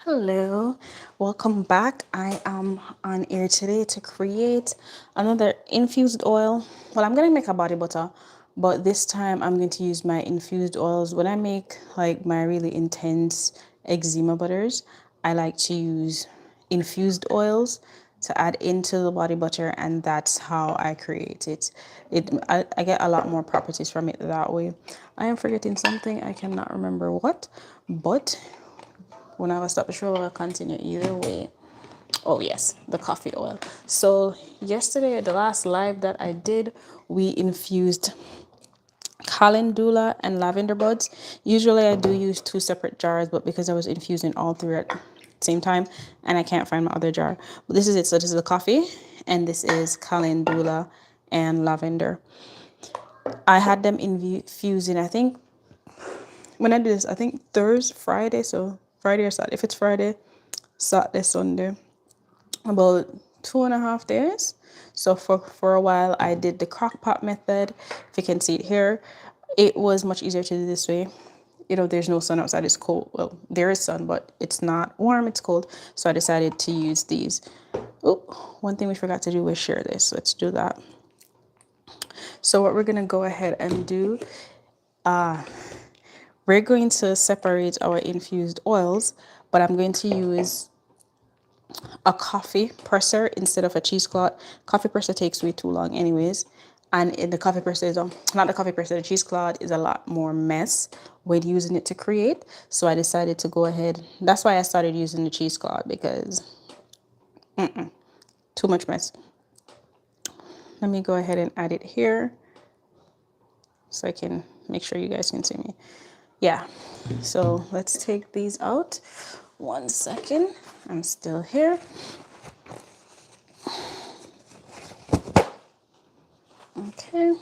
Hello, welcome back. I am on here today to create another infused oil. Well, I'm gonna make a body butter, but this time I'm going to use my infused oils. When I make like my really intense eczema butters, I like to use infused oils to add into the body butter, and that's how I create it. I get a lot more properties from it that way. I am forgetting something, I cannot remember what, but when I was stop the show, I'll continue either way. Oh yes, the coffee oil. So yesterday, the last live that I did, we infused calendula and lavender buds. Usually I do use two separate jars, but because I was infusing all three at the same time and I can't find my other jar. But this is it. So this is the coffee and this is calendula and lavender. I had them infusing, I think when I did this, I think Thursday, Friday, so Friday or Saturday. If it's Friday, Saturday, Sunday, about 2.5 days. So for a while, I did the crock pot method. If you can see it here, it was much easier to do this way. You know, there's no sun outside, it's cold. Well, there is sun, but it's not warm, it's cold. So I decided to use these. Oh, one thing we forgot to do was share this. Let's do that. So what we're gonna go ahead and do, we're going to separate our infused oils, but I'm going to use a coffee presser instead of a cheesecloth. Coffee presser takes way too long anyways. And in the coffee presser is not the coffee presser, the cheesecloth is a lot more mess when using it to create. So I decided to go ahead. That's why I started using the cheesecloth, because too much mess. Let me go ahead and add it here so I can make sure you guys can see me. Yeah, so let's take these out. 1 second, I'm still here. Okay,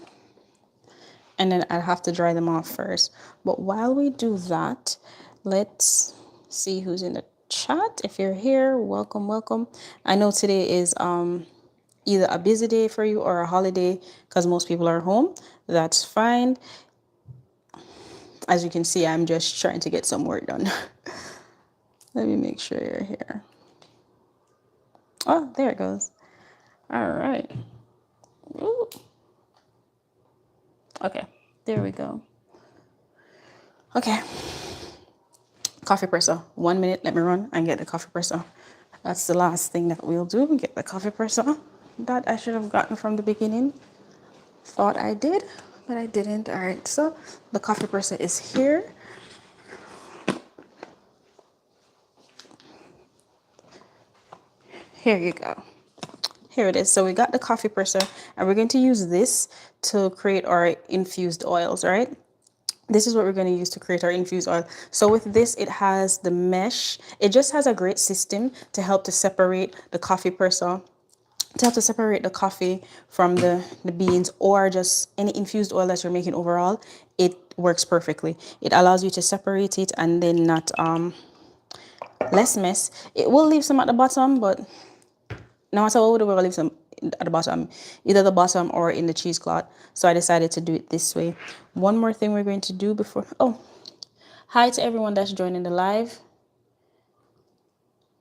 and then I'd have to dry them off first. But while we do that, let's see who's in the chat. If you're here, welcome, welcome. I know today is either a busy day for you or a holiday because most people are home. That's fine. As you can see, I'm just trying to get some work done. Let me make sure you're here. Oh, there it goes. All right. Ooh. Okay, there we go. Okay, coffee presser. 1 minute, let me run and get the coffee presser. That's the last thing that we'll do, get the coffee presser. That I should have gotten from the beginning. Thought I did, but I didn't. All right, so the coffee presser is here. Here you go. Here it is. So we got the coffee presser and we're going to use this to create our infused oils, right? This is what we're going to use to create our infused oil. So with this, it has the mesh. It just has a great system to help to separate the coffee presser, to help to separate the coffee from the beans, or just any infused oil that you're making overall. It works perfectly. It allows you to separate it and then not less mess. It will leave some at the bottom, but no matter what, we will leave some at the bottom, either the bottom or in the cheesecloth. So I decided to do it this way. One more thing we're going to do before, oh, hi to everyone that's joining the live.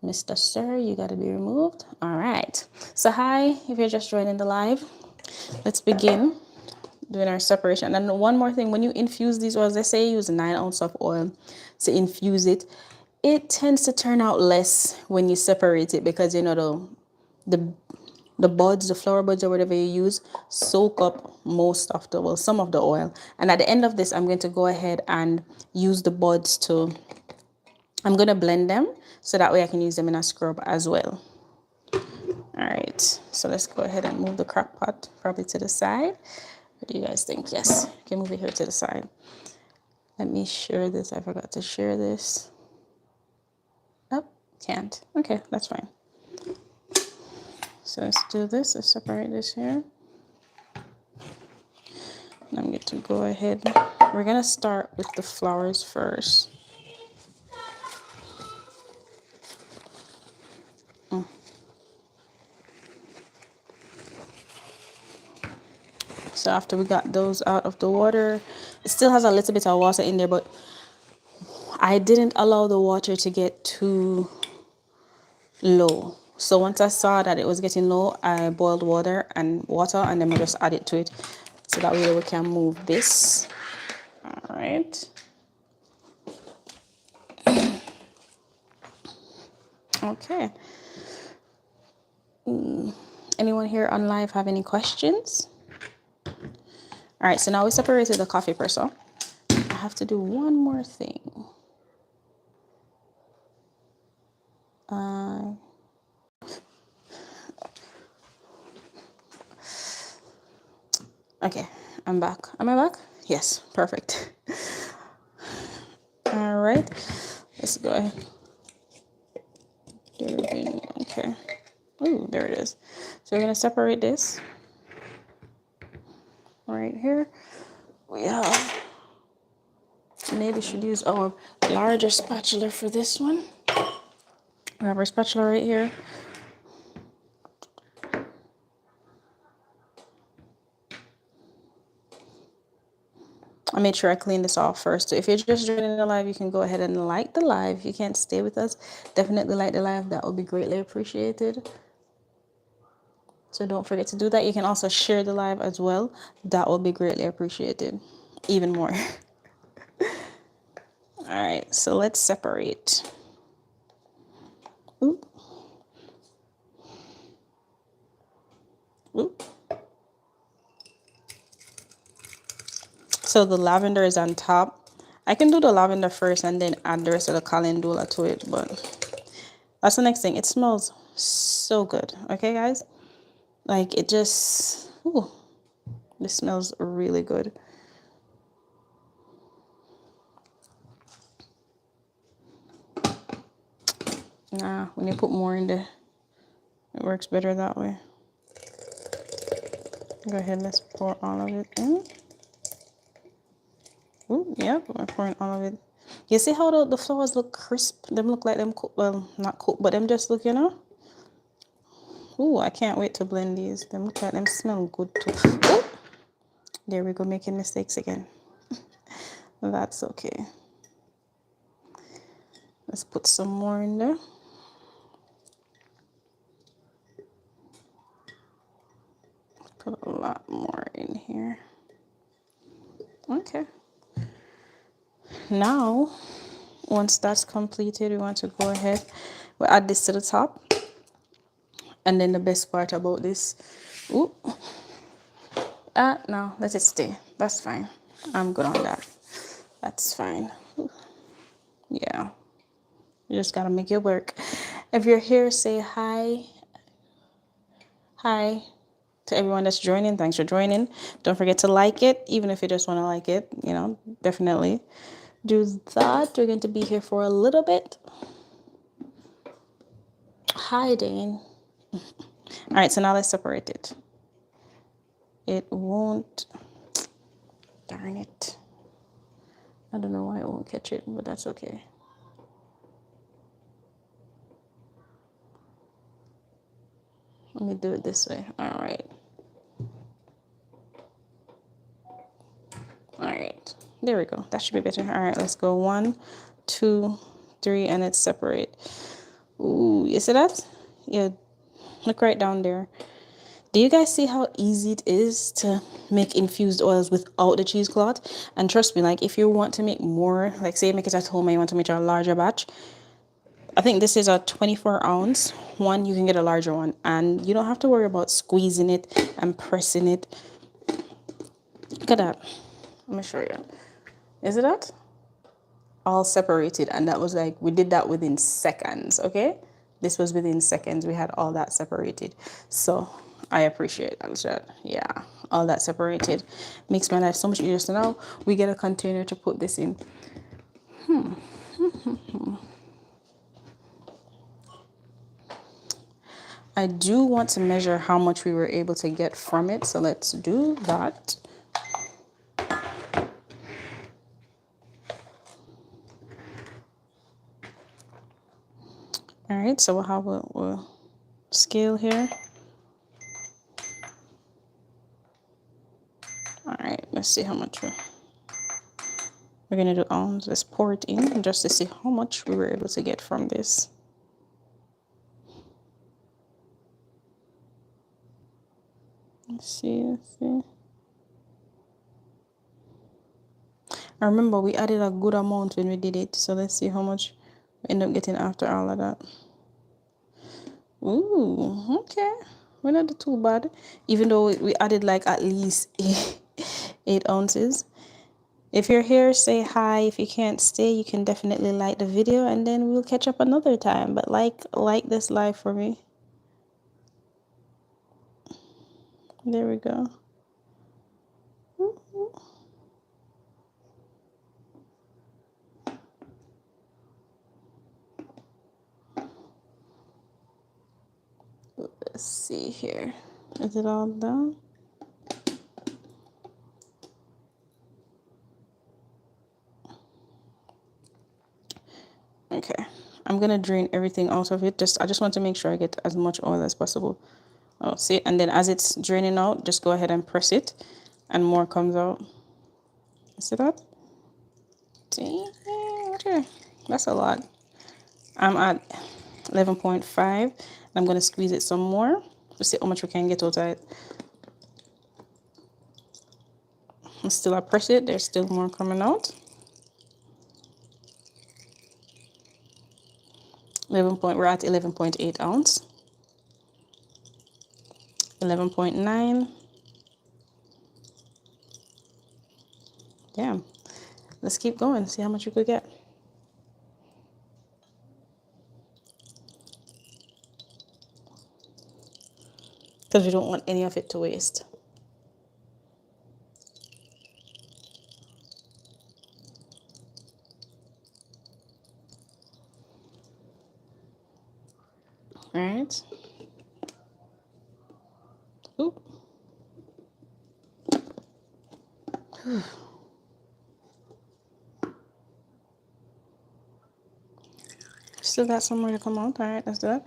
Mr. Sir, you got to be removed. All right. So hi, if you're just joining the live, let's begin doing our separation. And one more thing, when you infuse these oils, let's say you use 9 ounces of oil to infuse it, it tends to turn out less when you separate it, because you know the buds, the flower buds or whatever you use, soak up most of the, well, some of the oil. And at the end of this, I'm going to go ahead and use the buds to, I'm going to blend them so that way I can use them in a scrub as well. All right, so let's go ahead and move the crock pot probably to the side. What do you guys think? Yes, you can move it here to the side. Let me share this. I forgot to share this. Oh, can't. Okay, that's fine. So let's do this. Let's separate this here. I'm going to go ahead. We're going to start with the flowers first. So after we got those out of the water, it still has a little bit of water in there, but I didn't allow the water to get too low. So once I saw that it was getting low, I boiled water, and then I just add it to it. So that way we can move this. All right. Okay. Anyone here on live have any questions? All right, so now we separated the coffee presser. I have to do one more thing. Okay, I'm back. Am I back? Yes, perfect. All right, let's go ahead. Okay. Ooh, there it is. So we're gonna separate this right here. We have, maybe should use our larger spatula for this one. We have our spatula right here. I made sure I cleaned this off first. So if you're just joining the live, you can go ahead and like the live. If you can't stay with us, definitely like the live. That would be greatly appreciated. So don't forget to do that. You can also share the live as well. That will be greatly appreciated. Even more. All right, so let's separate. Oop. Oop. So the lavender is on top. I can do the lavender first and then add the rest of the calendula to it, but that's the next thing. It smells so good. Okay, guys? Like it just, ooh, this smells really good. Nah, when you put more in there, it works better that way. Go ahead, let's pour all of it in. Ooh, yep, I'm pouring all of it. You see how the flowers look crisp? Them look like them cook, well, not cooked, but them just look, you know? Ooh, I can't wait to blend these. Them look like them smell good too. Ooh, there we go, making mistakes again. That's okay. Let's put some more in there. Put a lot more in here. Okay. Now, once that's completed, we want to go ahead. We'll add this to the top. And then the best part about this, ooh, no, let it stay. That's fine. I'm good on that. That's fine. Yeah. You just gotta make it work. If you're here, say hi. Hi to everyone that's joining. Thanks for joining. Don't forget to like it, even if you just want to like it, you know, definitely do that. We're going to be here for a little bit. Hi, Dane. All right, so now let's separate it. It won't, darn it. I don't know why it won't catch it, but that's okay. Let me do it this way. All right. All right, there we go. That should be better. All right, let's go 1, 2, 3, and it's separate. Ooh, you see that? Yeah, look right down there. Do you guys see how easy it is to make infused oils without the cheesecloth? And trust me, like if you want to make more, like say make it at home and you want to make a larger batch, I think this is a 24-ounce one. You can get a larger one and you don't have to worry about squeezing it and pressing it. Look at that. Let me show you. Is it that? All separated, and that was like, we did that within seconds. Okay, this was within seconds. We had all that separated, so I appreciate that. Yeah, all that separated makes my life so much easier. So now we get a container to put this in. I do want to measure how much we were able to get from it, so let's do that. All right, so we'll have a scale here. All right, let's see how much We're gonna do let's pour it in just to see how much we were able to get from this. Let's see. I remember we added a good amount when we did it, so let's see how much we end up getting after all of that. Ooh, okay. We're not too bad. Even though we added like at least 8 ounces. If you're here, say hi. If you can't stay, you can definitely like the video and then we'll catch up another time. But like this live for me. There we go. Let's see here. Is it all done? Okay. I'm gonna drain everything out of it. I just want to make sure I get as much oil as possible. Oh, see, and then as it's draining out, just go ahead and press it and more comes out. See that? See? Okay. That's a lot. I'm at 11.5. I'm gonna squeeze it some more to see how much we can get out of it. And still I press it, there's still more coming out. 11 point, we're at 11.8 ounce. 11.9. Damn. Let's keep going, see how much we could get. Because we don't want any of it to waste. All right. Oop. Still got some more to come out. All right, let's do that.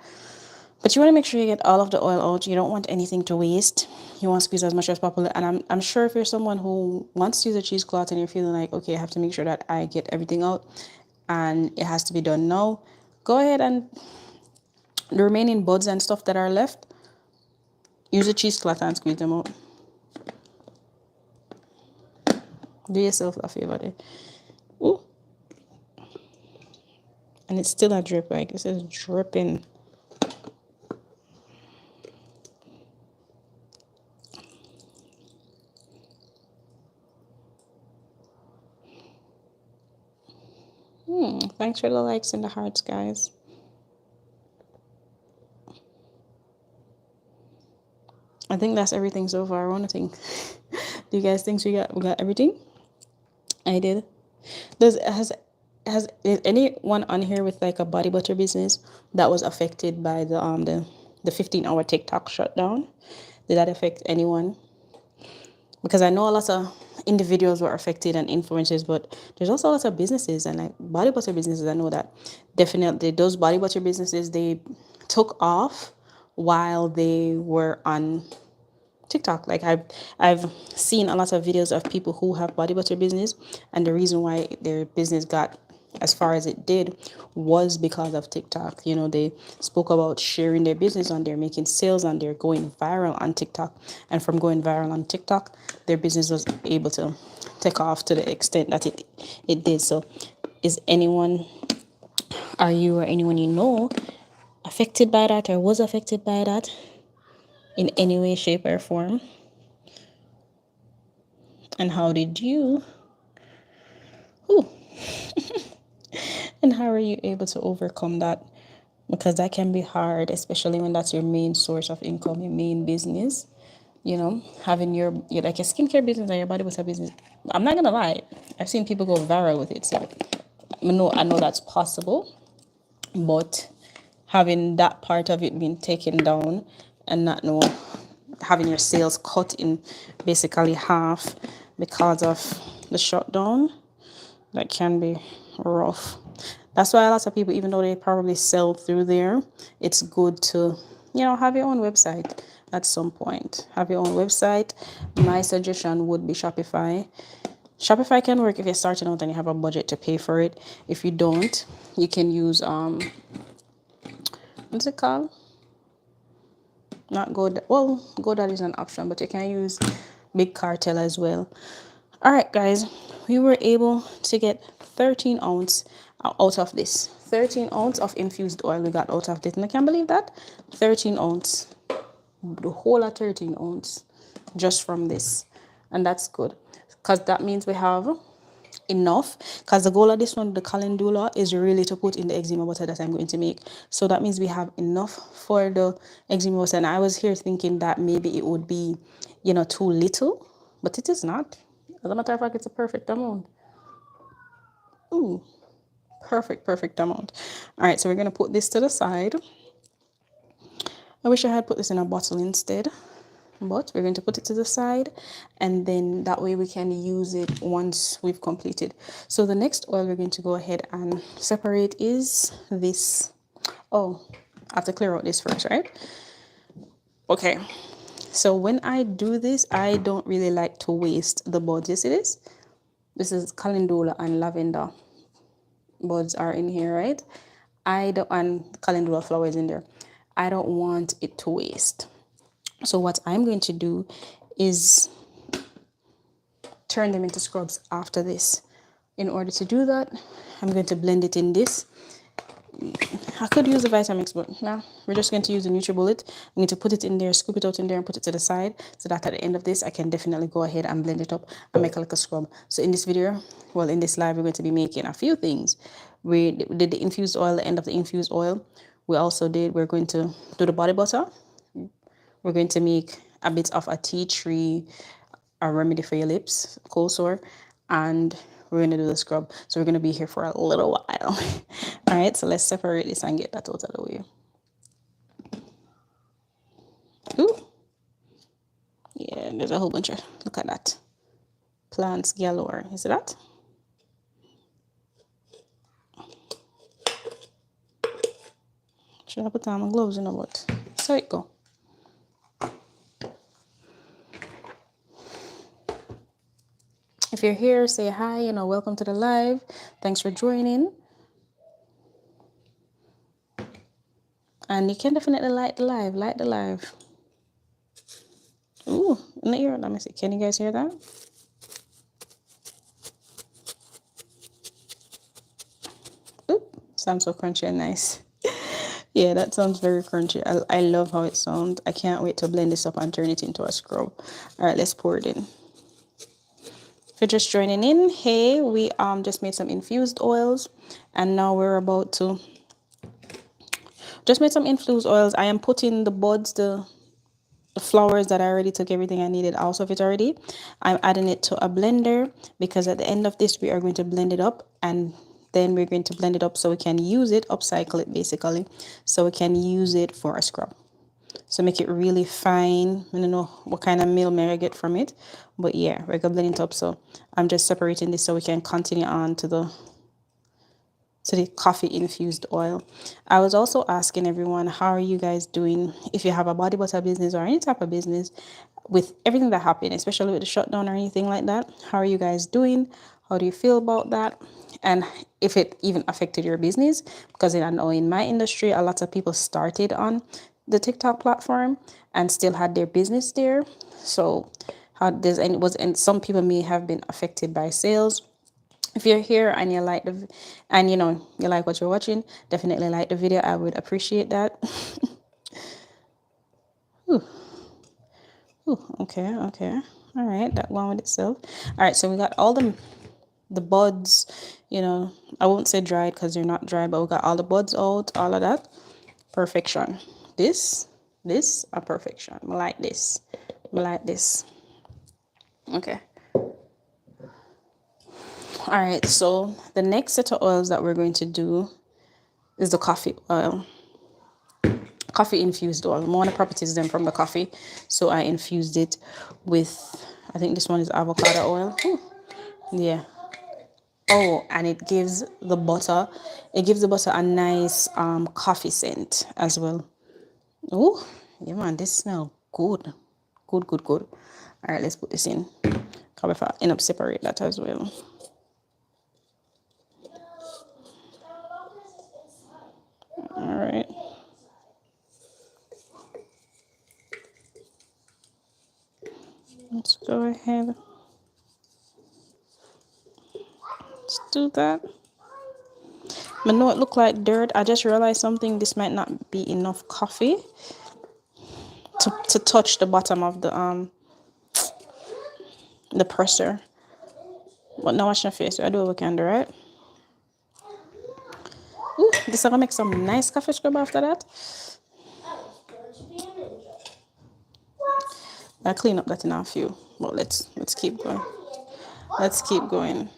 But you want to make sure you get all of the oil out. You don't want anything to waste. You want to squeeze as much as possible. And I'm sure if you're someone who wants to use a cheesecloth and you're feeling like, okay, I have to make sure that I get everything out and it has to be done now, go ahead and the remaining buds and stuff that are left, use a cheesecloth and squeeze them out. Do yourself a favor there. Ooh. And it's still a drip, like this is dripping. Thanks for the likes and the hearts, guys. I think that's everything so far. I want to think. Do you guys think we got everything? I did. Has anyone on here with like a body butter business that was affected by the 15-hour TikTok shutdown? Did that affect anyone? Because I know a lot of individuals were affected and influencers, but there's also a lot of businesses and like body butter businesses. I know that definitely those body butter businesses, they took off while they were on TikTok. Like I've seen a lot of videos of people who have body butter business, and the reason why their business got as far as it did was because of TikTok. You know, they spoke about sharing their business on there, making sales on there, going viral on TikTok. And from going viral on TikTok, their business was able to take off to the extent that it did. So are you or anyone you know affected by that or was affected by that in any way, shape, or form? And how did you? Ooh. And how are you able to overcome that? Because that can be hard, especially when that's your main source of income, your main business. You know, having your like a skincare business and your body butter business. I'm not gonna lie, I've seen people go viral with it. So I know that's possible, but having that part of it being taken down and not know having your sales cut in basically half because of the shutdown, that can be rough. That's why a lot of people, even though they probably sell through there, it's good to, have your own website at some point. Have your own website. My suggestion would be Shopify. Shopify can work if you're starting out and you have a budget to pay for it. If you don't, you can use what's it called? Not Go. Well, GoDaddy is an option, but you can use Big Cartel as well. All right, guys, we were able to get 13 ounce out of this. 13 ounce of infused oil we got out of this, and I can't believe that. 13 ounce, the whole of 13 ounce, just from this, and that's good, because that means we have enough, because the goal of this one, the calendula, is really to put in the eczema butter that I'm going to make. So that means we have enough for the eczema butter. And I was here thinking that maybe it would be, you know, too little, but it is not. As a matter of fact, it's a perfect amount. Ooh, perfect amount. All right, so we're going to put this to the side. I wish I had put this in a bottle instead, but we're going to put it to the side, and then that way we can use it once we've completed. So the next oil we're going to go ahead and separate is this. Oh, I have to clear out this first, right? Okay, so when I do this, I don't really like to waste the buds. You see this? This is calendula and lavender buds are in here, right? I don't, and calendula flowers in there. I don't want it to waste. So what I'm going to do is turn them into scrubs after this. In order to do that, I'm going to blend it in this. I could use the Vitamix, but no, we're just going to use the NutriBullet. I'm going to put it in there, scoop it out in there, and put it to the side, so that at the end of this, I can definitely go ahead and blend it up and make a little scrub. So in this video, well, in this live, we're going to be making a few things. We did the infused oil, the end of the infused oil. We're going to do the body butter. We're going to make a bit of a tea tree, a remedy for your lips, cold sore, and we're going to do the scrub. So we're going to be here for a little while. All right, so let's separate this and get that out of the way. Ooh. Yeah, there's a whole bunch of, look at that. Plants galore. You see that? Should I put on my gloves in a bit? So it go. If you're here, say hi, you know, welcome to the live. Thanks for joining. And you can definitely like the live. Ooh, in the ear, let me see. Can you guys hear that? Ooh, sounds so crunchy and nice. Yeah, that sounds very crunchy. I love how it sounds. I can't wait to blend this up and turn it into a scrub. All right, let's pour it in. If you're just joining in, hey, we just made some infused oils, and now we're about to just made some infused oils. I am putting the buds, the flowers that I already took everything I needed out of it already. I'm adding it to a blender, because at the end of this we are going to blend it up, and then we're going to blend it up so we can use it, upcycle it basically, so we can use it for a scrub. So make it really fine. I don't know what kind of meal may I get from it, but yeah, we're gonna blend it up. So I'm just separating this so we can continue on to the coffee infused oil. I was also asking everyone, how are you guys doing? If you have a body butter business or any type of business, with everything that happened, especially with the shutdown or anything like that, how are you guys doing? How do you feel about that? And if it even affected your business, because I know in my industry, a lot of people started on the TikTok platform and still had their business there. So and some people may have been affected by sales. If you're here and you like and you know you like what you're watching, definitely like the video. I would appreciate that. Ooh. Ooh, okay. All right, that one with itself. All right, so we got all the buds, you know, I won't say dried because they're not dry, but we got all the buds out, all of that. Perfection. This a perfection. I like this. Okay. All right, so the next set of oils that we're going to do is the coffee oil. Coffee infused oil. More properties than from the coffee, so I infused it with, I think this one is avocado oil. Ooh, yeah. Oh, and it gives the butter a nice coffee scent as well. Oh, yeah, man, this smells good. Good. All right, let's put this in. Because if I end up separate that as well. All right. Let's go ahead. Let's do that. I know it looked like dirt. I just realized something. This might not be enough coffee to touch the bottom of the presser. But now watch your face. I do what we can do, right? Ooh, this is gonna make some nice coffee scrub after that. I clean up that in a few. But let's keep going. Let's keep going.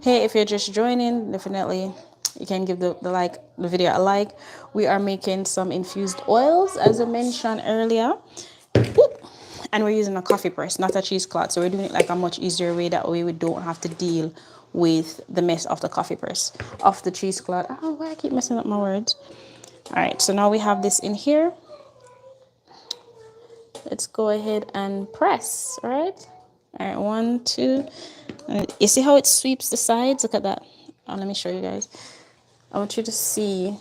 Hey, if you're just joining, definitely you can give the video a like. We are making some infused oils as I mentioned earlier. Whoop. And we're using a coffee press, not a cheesecloth. So we're doing it like a much easier way. That way we don't have to deal with the mess of the coffee press, of the cheesecloth. Oh, why I keep messing up my words. All right, so now we have this in here. Let's go ahead and press, all right? All right, 1, 2. And you see how it sweeps the sides? Look at that. Let me show you guys. I want you to see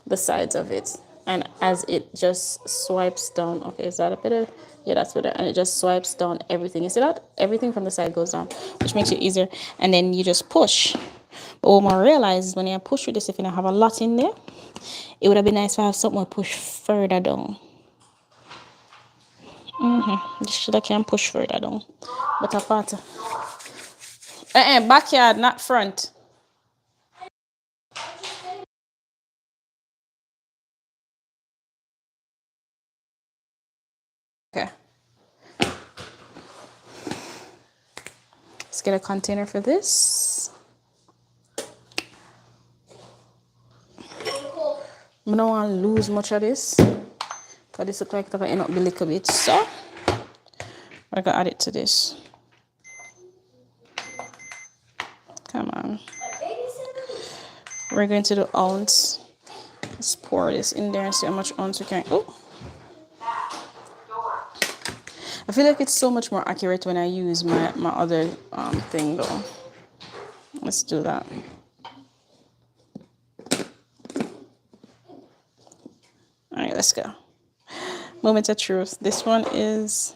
the sides of it. And as it just swipes down, okay, is that a better? Yeah, that's better. And it just swipes down everything. You see that? Everything from the side goes down, which makes it easier. And then you just push. But what I realize is when you push with this, if you don't have a lot in there, it would have been nice to have something push further down. This should I can push further down. But apart. Backyard, not front. Okay. Let's get a container for this. I don't want to lose much of this. Because this looks like it's going to end up a little bit. So, we're going to add it to this. Come on. We're going to do ounce. Let's pour this in there and see how much ounce we can. Oh. I feel like it's so much more accurate when I use my other thing though. Let's do that. All right, let's go. Moment of truth. This one is,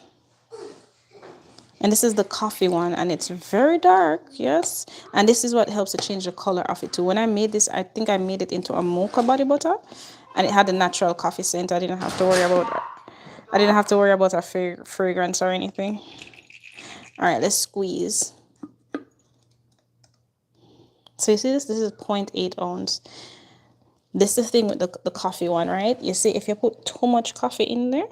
and this is the coffee one, and it's very dark, yes. And this is what helps to change the color of it too. When I made this, I think I made it into a mocha body butter, and it had a natural coffee scent. I didn't have to worry about a fragrance or anything. All right, let's squeeze. So you see this? This is 0.8 ounce. This is the thing with the coffee one, right? You see, if you put too much coffee in there,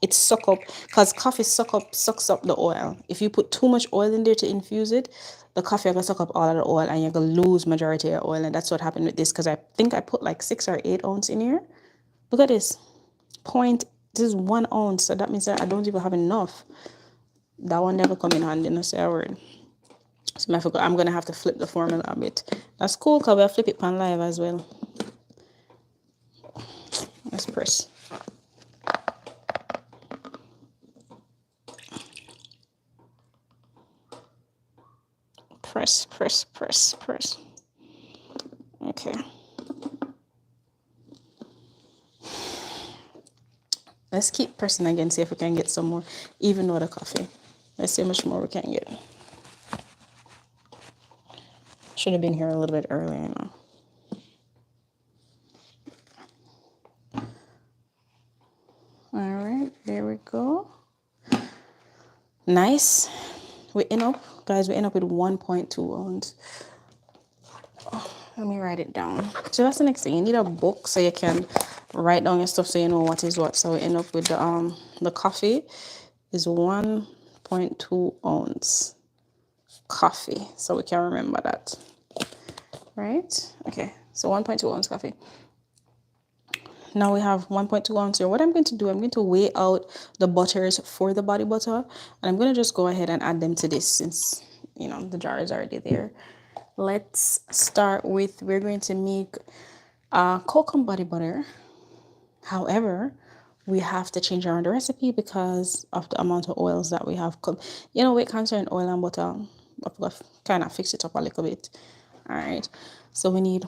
it suck up, because coffee sucks up the oil. If you put too much oil in there to infuse it, the coffee will suck up all of the oil and you're going to lose majority of oil. And that's what happened with this, because I think I put like 6 or 8 ounce in here. Look at this. This is 1 ounce. So that means that I don't even have enough. That one never come in handy, no say a word. So I'm going to have to flip the formula a bit. That's cool, because we'll flip it on live as well. Let's press. Press. Okay. Let's keep pressing again, see if we can get some more, even with the coffee. Let's see how much more we can get. Should have been here a little bit earlier, you know. All right, there we go. Nice. We end up with 1.2 ounce. Oh, let me write it down. So that's the next thing. You need a book so you can write down your stuff so you know what is what. So we end up with the coffee is 1 1.2 ounce coffee, so we can remember that, right? Okay, so 1.2 ounce coffee. Now we have 1.2 ounce here. What I'm going to do, I'm going to weigh out the butters for the body butter, and I'm going to just go ahead and add them to this since, you know, the jar is already there. Let's start with, we're going to make cocoa body butter. However, we have to change around the recipe because of the amount of oils that we have. You know, with concern oil and butter, I've kind of fix it up a little bit. All right, so we need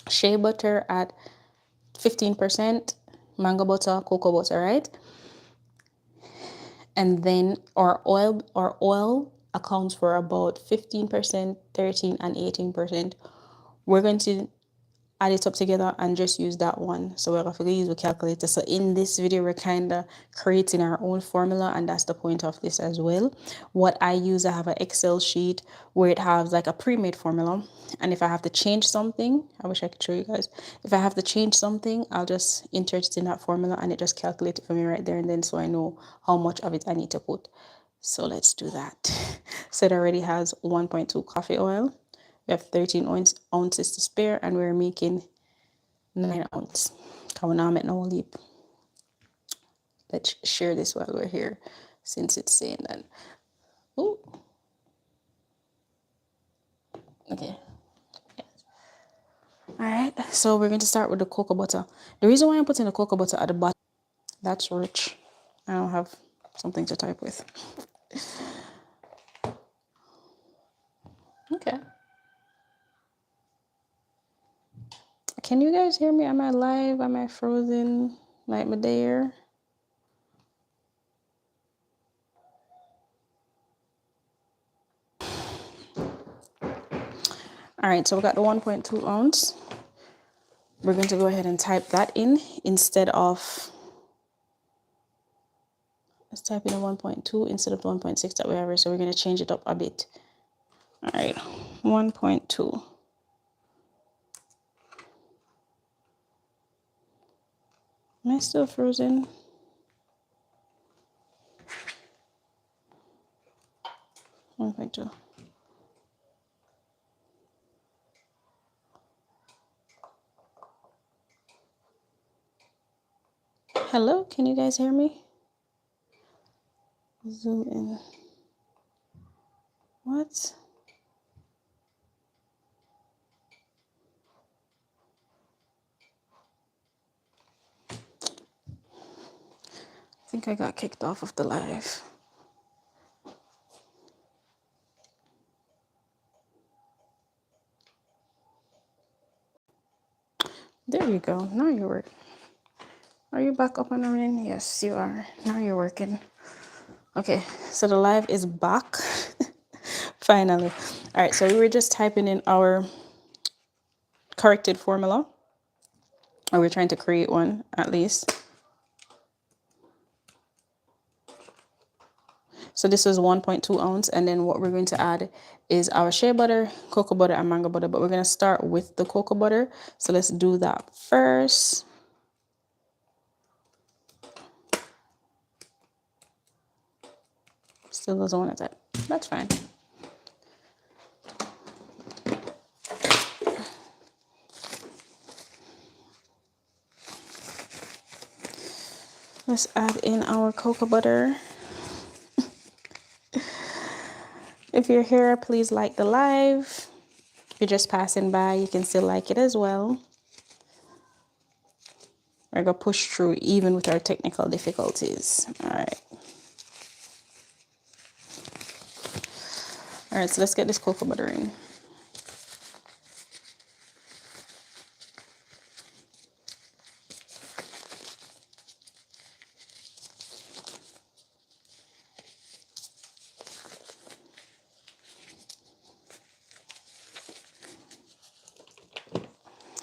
shea butter at 15%, mango butter, cocoa butter, right? And then our oil accounts for about 15%, 13 and 18%. We're going to add it up together and just use that one. So we're going to use a calculator. So in this video, we're kind of creating our own formula, and that's the point of this as well. What I use, I have an Excel sheet where it has like a pre-made formula. And if I have to change something, I wish I could show you guys. If I have to change something, I'll just insert it in that formula and it just calculates it for me right there and then, so I know how much of it I need to put. So let's do that. So it already has 1.2 coffee oil. We have 13 ounces to spare, and we're making 9 ounces. I will now make no leap. Let's share this while we're here, since it's saying that. Oh, okay. All right. So we're going to start with the cocoa butter. The reason why I'm putting the cocoa butter at the bottom, that's rich. I don't have something to type with. Okay. Can you guys hear me? Am I live? Am I frozen? Like my there? All right, so we got the 1.2 ounce. We're going to go ahead and type that in instead of, let's type in a 1.2 instead of the 1.6 that we have here. So we're going to change it up a bit. All right, 1.2. Am I still frozen? One point two. Hello, can you guys hear me? Zoom in. What? I think I got kicked off of the live. There you go. Now you're working. Are you back up and running? Yes, you are. Now you're working. Okay, so the live is back. Finally. All right, so we were just typing in our corrected formula. Or we're trying to create one, at least. So this is 1.2 ounce, and then what we're going to add is our shea butter, cocoa butter, and mango butter, but we're going to start with the cocoa butter. So let's do that first. Still doesn't want to type. That's fine. Let's add in our cocoa butter. If you're here, please like the live. If you're just passing by, you can still like it as well. We're going to push through even with our technical difficulties. All right. All right, so let's get this cocoa butter in.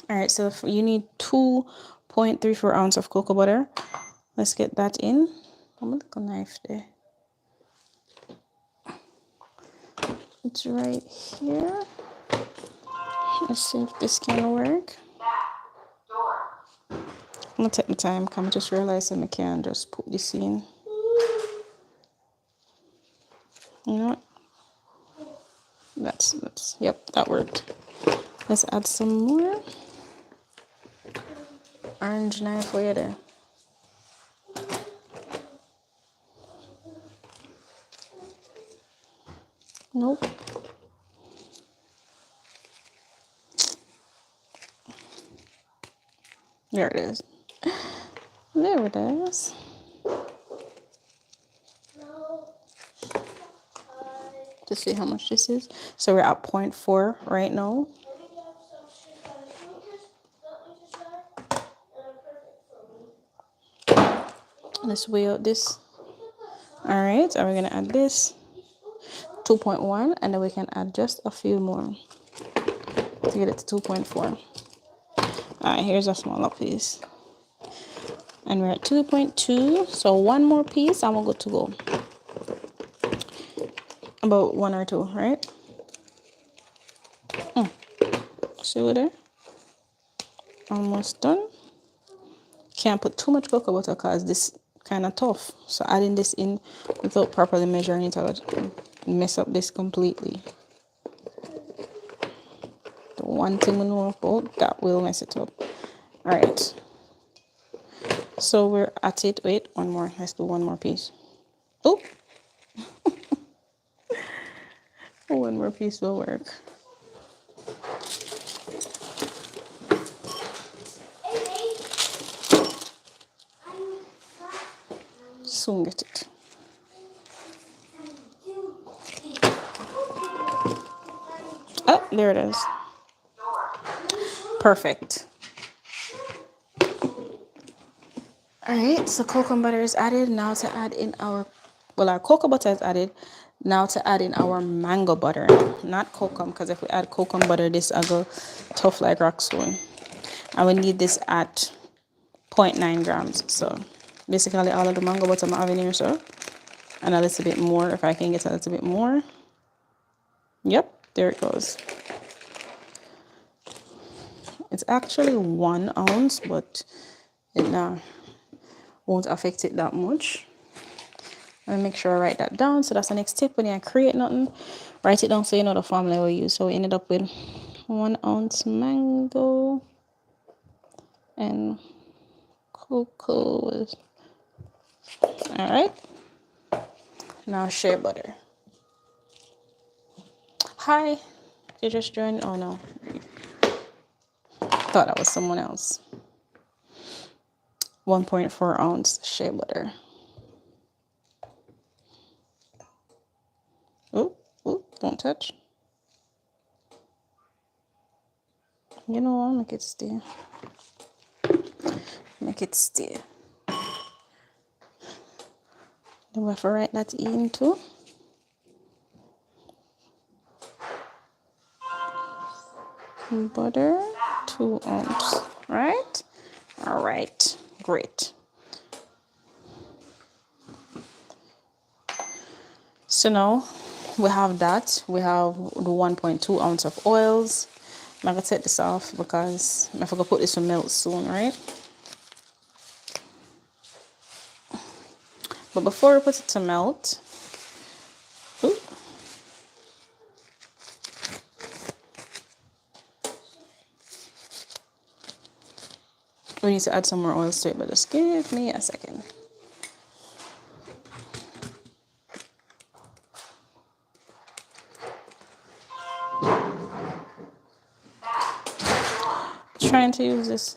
All right, so you need 2.34 ounces of cocoa butter. Let's get that in. I'm gonna look a knife there. It's right here. Let's see if this can work. I'm gonna take my time. Come, just realize I can't just put this in. You know what? Yep, that worked. Let's add some more orange knife for you there. Nope. There it is. There it is. To see how much this is. So we're at 0.4 right now. Let's weigh out this. All right, and we're gonna add this 2.1, and then we can add just a few more to get it to 2.4. All right, here's a smaller piece, and we're at 2.2. So one more piece, and we're good to go. About 1 or 2, right? See what there? Almost done. Can't put too much cocoa butter because this kind of tough. So adding this in without properly measuring it, I would mess up this completely. The one thing we know about that will mess it up. All right. So we're at it. Wait, one more. Let's do one more piece. Oh, one more piece will work. Soon get it. Oh, there it is. Perfect. All right, so cocoa butter is added. Now to add in our, our cocoa butter is added. Now to add in our mango butter, not cocoa, because if we add cocoa butter, this will go tough like rock stone. And we need this at 0.9 grams. So basically all of the mango butter I'm having here, so, and a little bit more if I can get a little bit more. Yep, there it goes. It's actually 1 ounce, but it won't affect it that much. Let me make sure I write that down. So that's the next tip when you create nothing. Write it down so you know the formula we use. So we ended up with 1 ounce mango and cocoa. All right. Now shea butter. Hi. You just joined? Oh no. Thought that was someone else. 1.4 ounce shea butter. Oh, don't touch. You know what? Make it stay. Make it stay. Then we have to write that in too. Butter, 2 ounce, right? All right, great. So now we have that. We have the 1.2 ounce of oils. I'm gonna take this off because I forgot to put this to melt soon, right? But before we put it to melt, we need to add some more oils to it, but just give me a second. Trying to use this.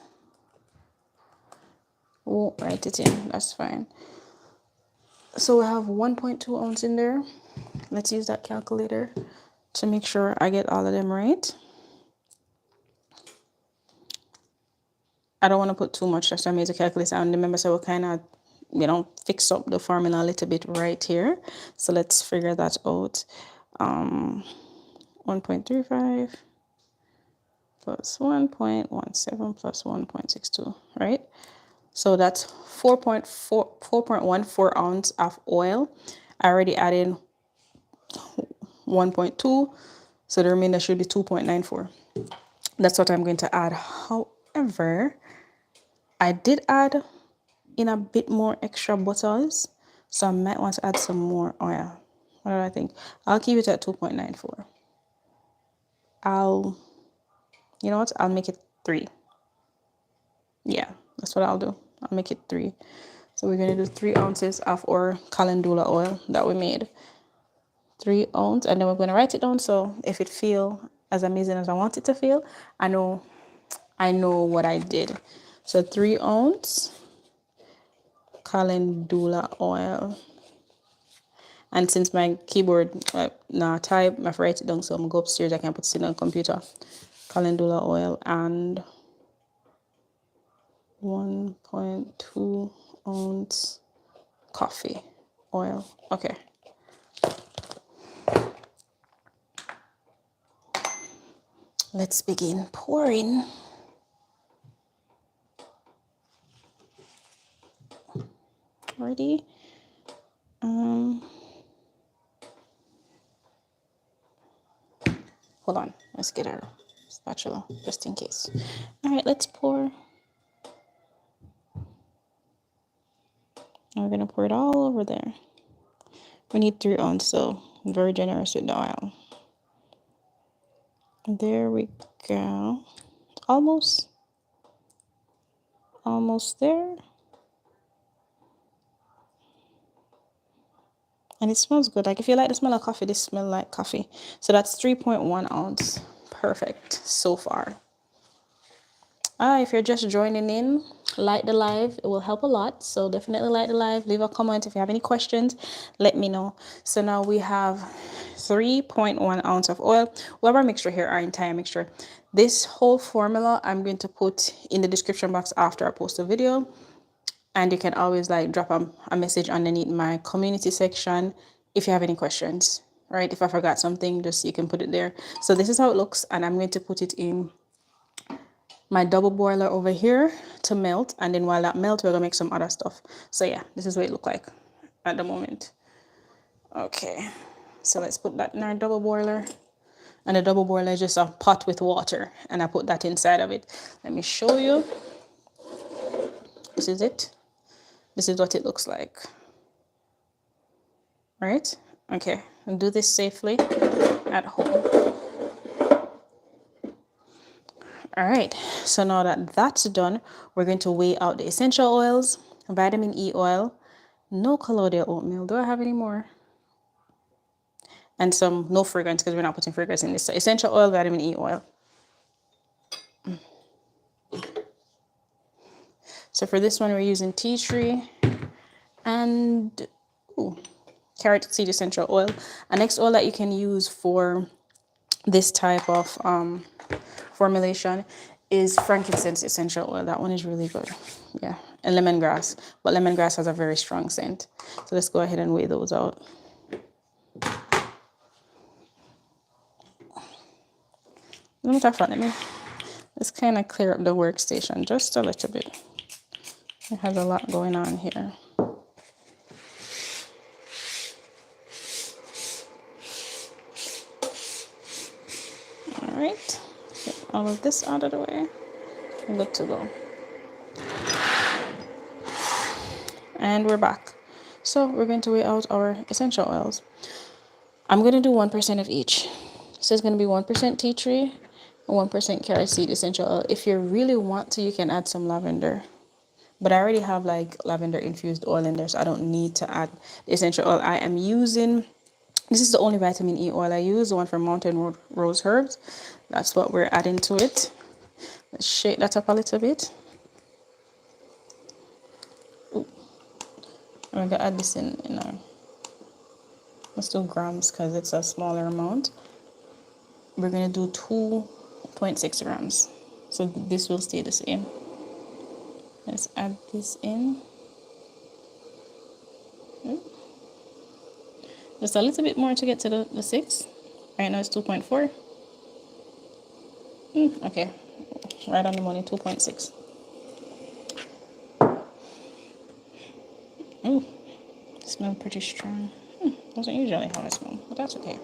Won't write it in, that's fine. So we have 1.2 ounce in there. Let's use that calculator to make sure I get all of them right. I don't want to put too much, that's why I made the calculator. And remember, so we'll kind of, fix up the formula a little bit right here. So let's figure that out. 1.35 plus 1.17 plus 1.62, right? So that's 4.14 ounce of oil. I already added 1.2, so the remainder should be 2.94. That's what I'm going to add. However, I did add in a bit more extra butters, so I might want to add some more oil. What do I think? I'll keep it at 2.94. You know what? I'll make it 3. Yeah, that's what I'll do. I'll make it 3. So we're gonna do 3 ounces of our calendula oil that we made. 3 ounces, and then we're gonna write it down so if it feel as amazing as I want it to feel, I know what I did. So 3 ounce calendula oil. And since my keyboard now type, I have to write it down, so I'm gonna go upstairs. I can put it on the computer. Calendula oil and 1.2 ounce coffee oil. Okay. Let's begin pouring. Ready? Hold on. Let's get our spatula just in case. All right, let's pour. And we're gonna pour it all over there. We need 3 ounces, so I'm very generous with the oil. There we go. Almost there. And it smells good. Like if you like the smell of coffee, this smells like coffee. So that's 3.1 ounce. Perfect so far. If you're just joining in, like the live. It will help a lot. So definitely like the live. Leave a comment if you have any questions. Let me know. So now we have 3.1 ounce of oil. We have our mixture here, our entire mixture. This whole formula I'm going to put in the description box after I post the video. And you can always like drop a message underneath my community section if you have any questions, right? If I forgot something, just you can put it there. So this is how it looks, and I'm going to put it in my double boiler over here to melt, and then while that melts, we're gonna make some other stuff. So yeah, this is what it look like at the moment. Okay, so let's put that in our double boiler. And the double boiler is just a pot with water, and I put that inside of it. Let me show you. This is it. This is what it looks like. Right? Okay, and do this safely at home. All right, so now that that's done, we're going to weigh out the essential oils, vitamin E oil, no colloidal oatmeal. Do I have any more? And some no fragrance because we're not putting fragrance in this. So essential oil, vitamin E oil. So for this one, we're using tea tree and carrot seed essential oil. A next oil that you can use for this type of formulation is frankincense essential oil. That one is really good. Yeah, and lemongrass. But lemongrass has a very strong scent. So let's go ahead and weigh those out. Let's kind of clear up the workstation just a little bit. It has a lot going on here. All right, get all of this out of the way. We're good to go. And we're back. So we're going to weigh out our essential oils. I'm going to do 1% of each. So it's going to be 1% tea tree, 1% carrot seed essential oil. If you really want to, you can add some lavender. But I already have like lavender infused oil in there, so I don't need to add the essential oil. I am using, this is the only vitamin E oil I use, the one from Mountain Rose Herbs. That's what we're adding to it. Let's shake that up a little bit. Ooh. I'm going to add this in our, let's do grams because it's a smaller amount. We're going to do 2.6 grams. So this will stay the same. Let's add this in. Just a little bit more to get to the 6. Right now it's 2.4. Okay, right on the money, 2.6. Ooh, smells pretty strong. Doesn't usually how I smell, but that's okay.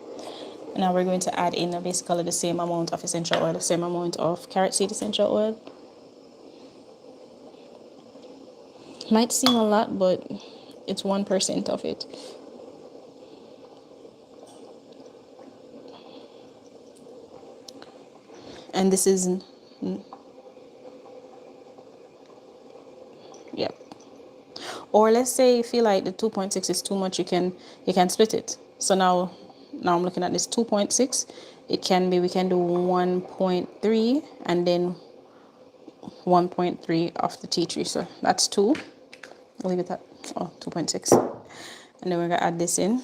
And now we're going to add in basically the same amount of essential oil, the same amount of carrot seed essential oil. Might seem a lot, but it's 1% of it. And this is, yep. Or let's say you feel like the 2.6 is too much, you can split it. So now I'm looking at this 2.6. It can be, we can do 1.3 and then 1.3 of the tea tree. So that's 2. I'll leave it at 2.6. And then we're gonna add this in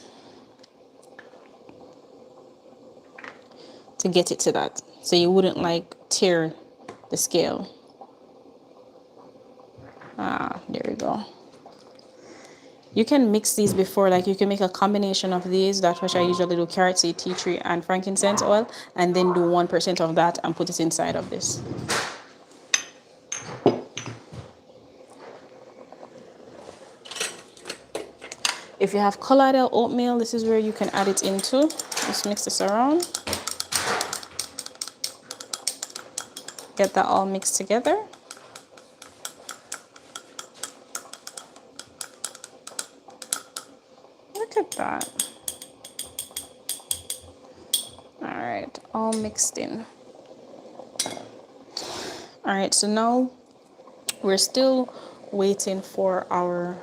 to get it to that. So you wouldn't like tear the scale. There we go. You can mix these before, like you can make a combination of these. That's what I usually do: carrot seed, tea tree, and frankincense oil, and then do 1% of that and put it inside of this. If you have colloidal oatmeal, this is where you can add it into. Just mix this around. Get that all mixed together. Look at that. All right, all mixed in. All right, so now we're still waiting for our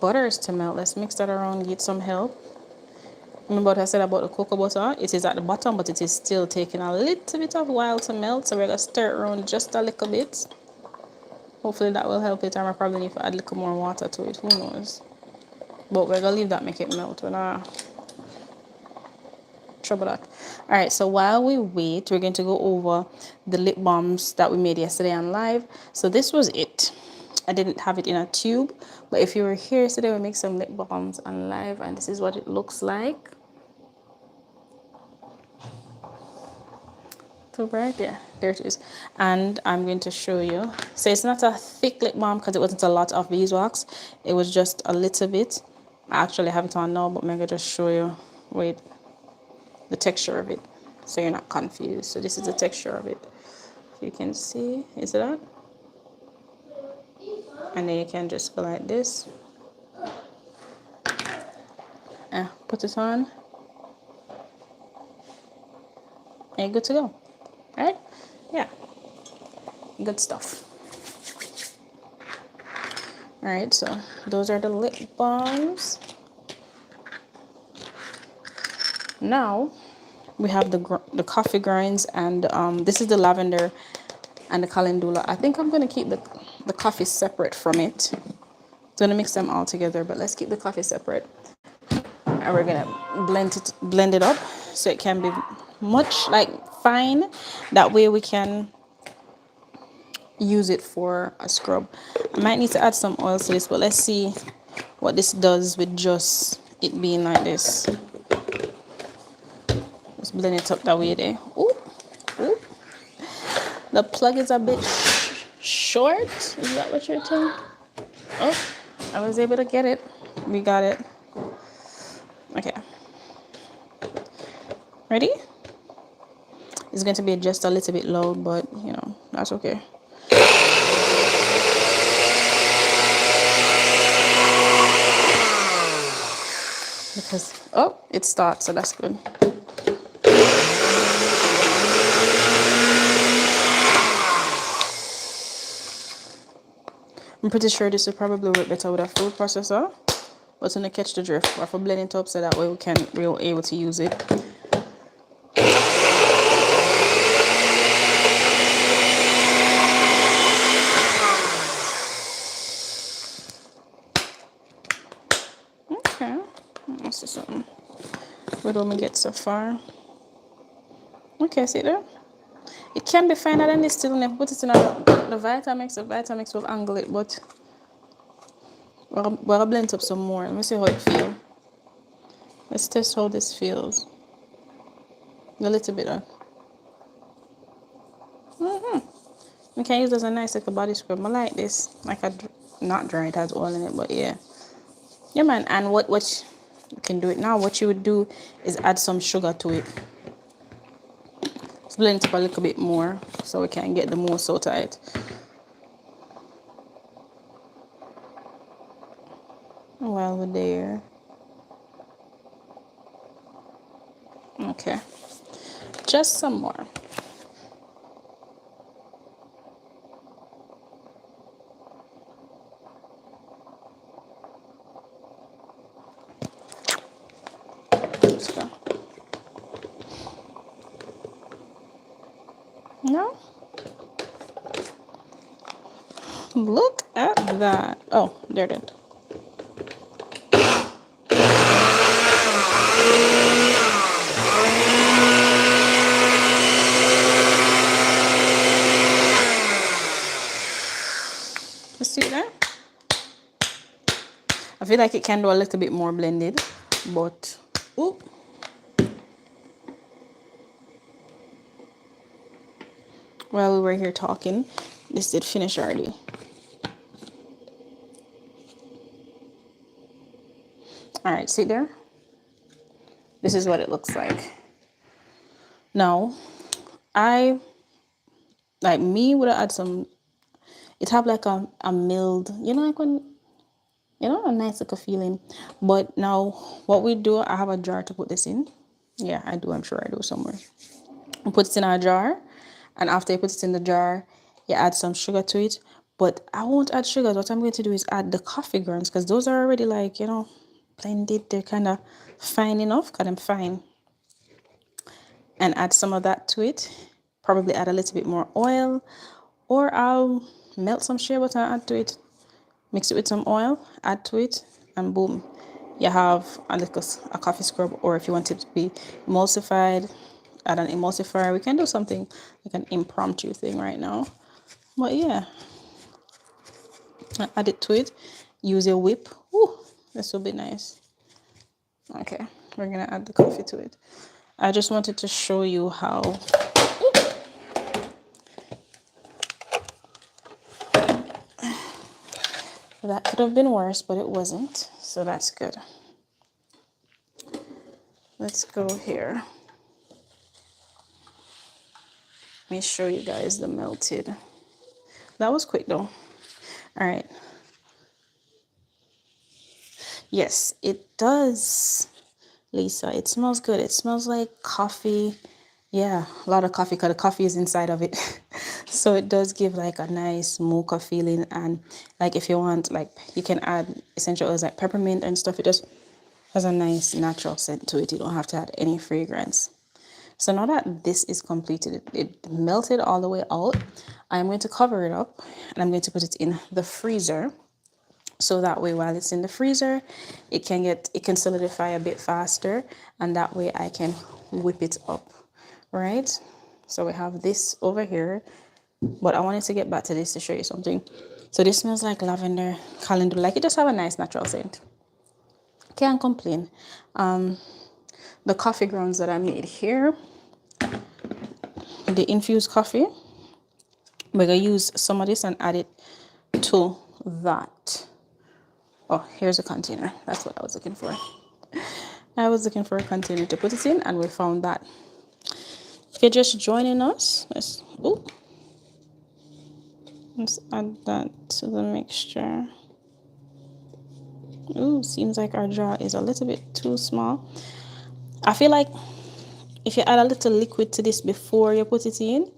butters to melt. Let's mix that around, get some help. Remember what I said about the cocoa butter? It is at the bottom, but it is still taking a little bit of while to melt. So we're gonna stir it around just a little bit. Hopefully that will help it. I might probably need to add a little more water to it, who knows. But we're gonna leave that, make it melt. We're not trouble that. All right, so while we wait, we're going to go over the lip balms that we made yesterday on live. So this was it. I didn't have it in a tube, but if you were here yesterday, we make some lip balms on live, and this is what it looks like. So bright, yeah, there it is. And I'm going to show you. So it's not a thick lip balm because it wasn't a lot of beeswax. It was just a little bit. I actually have it on now, but I'm going to just show you. Wait. The texture of it, so you're not confused. So this is the texture of it. If you can see, is it that? And then you can just go like this. Put it on. And you're good to go. Right? Yeah. Good stuff. All right, so those are the lip balms. Now we have the coffee grinds, and this is the lavender and the calendula. I think I'm going to keep the coffee separate from it. I'm going to mix them all together, but let's keep the coffee separate. And we're going to blend it up so it can be much like fine. That way we can use it for a scrub. I might need to add some oil to this, but let's see what this does with just it being like this. Just blend it up that way there. Ooh, ooh. The plug is a bit short. Is that what you're telling? Oh, I was able to get it. We got it. Okay. Ready? It's going to be just a little bit loud, but you know, that's okay. Because, oh, it starts, so that's good. I'm pretty sure this would probably work better with a food processor, but to catch the drift, or for blending it up so that way we're able to use it. Okay, let's see something. Where do we get so far? Okay, see there? It can be finer than this still, and put it in the Vitamix. The Vitamix will angle it, but we'll blend it up some more. Let me see how it feels. Let's test how this feels. A little bit of. We can use it as a nice like a body scrub. I like this. Like not dry, it has oil in it, but yeah. Yeah, man. And what you can do it now. What you would do is add some sugar to it. Let's blend it up a little bit more so we can get the most out of it. While we're there. Okay. Just some more. whisker. No? Look at that. Oh, there it is. You see that? I feel like it can do a little bit more blended, but ooh. While we were here talking, this did finish already. All right, see there? This is what it looks like. Now, I, like me, would have had some, it have like a milled, you know, like when, you know, a nice little feeling. But now, what we do, I have a jar to put this in. Yeah, I do. I'm sure I do somewhere. I put it in a jar, and after you put it in the jar, you add some sugar to it. But I won't add sugar. What I'm going to do is add the coffee grounds, because those are already like, you know, blended. They're kind of fine enough, because I'm fine. And add some of that to it. Probably add a little bit more oil, or I'll melt some shea butter and add to it. Mix it with some oil, add to it, and boom, you have a coffee scrub. Or if you want it to be emulsified, add an emulsifier. We can do something like an impromptu thing right now. But yeah, add it to it. Use your whip. Ooh, this will be nice. Okay, we're gonna add the coffee to it. I just wanted to show you how. That could have been worse, but it wasn't, so that's good. Let's go here. Let me show you guys the melted. That was quick though. All right. Yes, it does, Lisa. It smells good. It smells like coffee. Yeah, a lot of coffee, because the coffee is inside of it. So it does give like a nice mocha feeling. And like if you want, like you can add essential oils like peppermint and stuff. It just has a nice natural scent to it. You don't have to add any fragrance. So now that this is completed, it melted all the way out, I'm going to cover it up and I'm going to put it in the freezer. So that way, while it's in the freezer, it can solidify a bit faster, and that way I can whip it up, right? So we have this over here, but I wanted to get back to this to show you something. So this smells like lavender, calendula, like it just have a nice natural scent. Can't complain. The coffee grounds that I made here, the infused coffee, we're gonna use some of this and add it to that. Oh, here's a container. That's what I was looking for. I was looking for a container to put it in, and we found that. If you're just joining us, let's add that to the mixture. Ooh, seems like our jar is a little bit too small. I feel like if you add a little liquid to this before you put it in,